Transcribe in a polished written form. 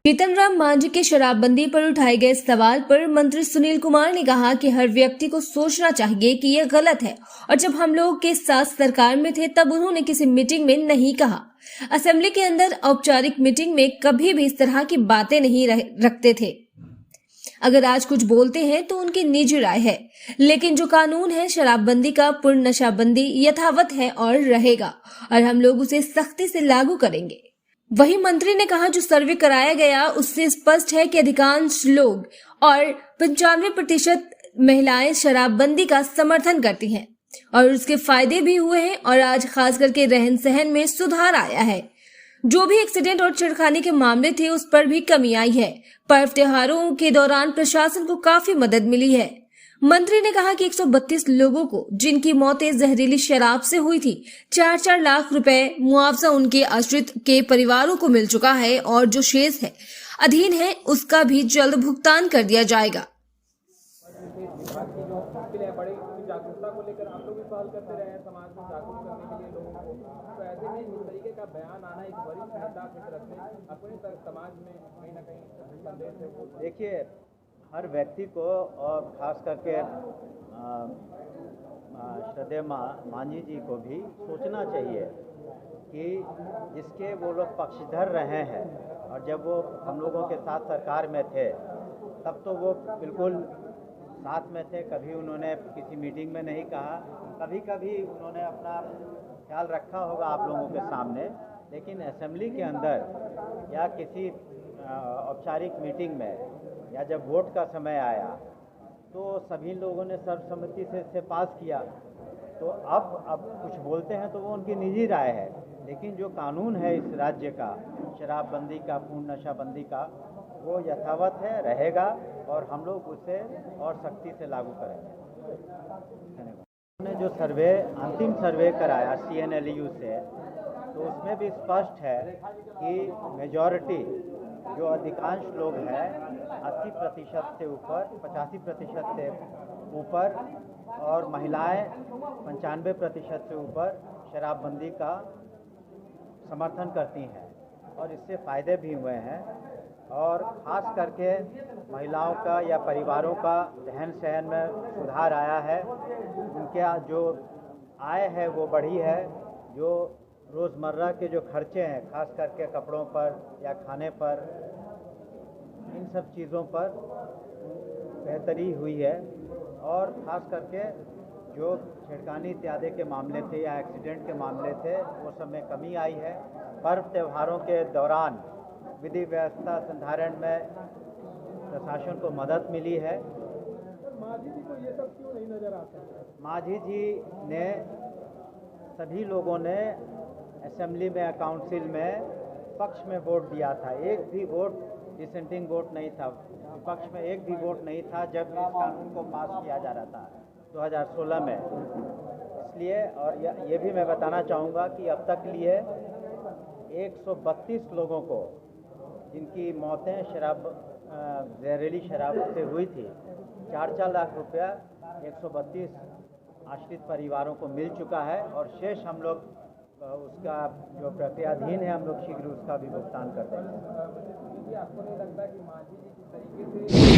जीतन मांझी के शराबबंदी पर उठाए गए सवाल पर मंत्री सुनील कुमार ने कहा कि हर व्यक्ति को सोचना चाहिए कि यह गलत है और जब हम लोग के साथ सरकार में थे तब उन्होंने किसी मीटिंग में नहीं कहा। असेंबली के अंदर औपचारिक मीटिंग में कभी भी इस तरह की बातें नहीं रखते थे। अगर आज कुछ बोलते हैं तो उनकी निजी राय है, लेकिन जो कानून है शराबबंदी का, पूर्ण नशाबंदी यथावत है और रहेगा और हम लोग उसे सख्ती से लागू करेंगे। वहीं मंत्री ने कहा जो सर्वे कराया गया उससे स्पष्ट है कि अधिकांश लोग और 95% महिलाएं शराबबंदी का समर्थन करती हैं और उसके फायदे भी हुए हैं और आज खास करके रहन सहन में सुधार आया है। जो भी एक्सीडेंट और छेड़खानी के मामले थे उस पर भी कमी आई है। पर्व त्योहारों के दौरान प्रशासन को काफी मदद मिली है। मंत्री ने कहा कि 132 लोगों को जिनकी मौतें जहरीली शराब से हुई थी 4-4 लाख रुपए मुआवजा उनके आश्रित के परिवारों को मिल चुका है और जो शेष है अधीन है उसका भी जल्द भुगतान कर दिया जाएगा। जागरूकता को लेकर आप लोग भी पहल करते रहे हैं समाज में जागरूक करने के लिए लोगों को, तो ऐसे में इस तरीके का बयान आना एक वरिष्ठ नेता की तरफ से अपने समाज में कहीं ना कहीं संदेश है। देखिए, हर व्यक्ति को और खास करके श्रद्धेय मांझी जी को भी सोचना चाहिए कि जिसके वो लोग पक्षधर रहे हैं और जब वो हम लोगों के साथ सरकार में थे तब तो वो बिल्कुल साथ में थे, कभी उन्होंने किसी मीटिंग में नहीं कहा, कभी कभी उन्होंने अपना ख्याल रखा होगा आप लोगों के सामने, लेकिन असेंबली के अंदर या किसी औपचारिक मीटिंग में या जब वोट का समय आया तो सभी लोगों ने सर्वसम्मति से इसे पास किया। तो अब कुछ बोलते हैं तो वो उनकी निजी राय है, लेकिन जो कानून है इस राज्य का शराबबंदी का, पूर्ण नशाबंदी का, वो यथावत है, रहेगा और हम लोग उसे और सख्ती से लागू करेंगे। हमने जो अंतिम सर्वे कराया CNLU से, तो उसमें भी स्पष्ट है कि मेजॉरिटी जो अधिकांश लोग हैं 80% से ऊपर, 85% से ऊपर और महिलाएं 95% से ऊपर शराबबंदी का समर्थन करती हैं और इससे फ़ायदे भी हुए हैं और ख़ास करके महिलाओं का या परिवारों का रहन सहन में सुधार आया है। उनके जो आय है वो बढ़ी है, जो रोज़मर्रा के जो खर्चे हैं खास करके कपड़ों पर या खाने पर, इन सब चीज़ों पर बेहतरी हुई है और ख़ास करके जो छेड़खानी इत्यादि के मामले थे या एक्सीडेंट के मामले थे वो सब में कमी आई है। पर्व त्योहारों के दौरान विधि व्यवस्था संधारण में प्रशासन को मदद मिली है। मांझी जी को ये सब क्यों नहीं नजर आता? मांझी जी ने सभी लोगों ने असेंबली में, काउंसिल में पक्ष में वोट दिया था, एक भी वोट डिसेंटिंग वोट नहीं था, विपक्ष में एक भी वोट नहीं था जब इस कानून को पास किया जा रहा था 2016 में। इसलिए और ये भी मैं बताना चाहूँगा कि अब तक लिए 132 लोगों को जिनकी मौतें जहरीली शराब से हुई थी 4-4 लाख रुपया 132 आश्रित परिवारों को मिल चुका है और शेष हम लोग उसका जो प्रक्रियाधीन है हम लोग शीघ्र उसका भी भुगतान कर देंगे। आपको नहीं लगता कि मांझी जी किस तरीके से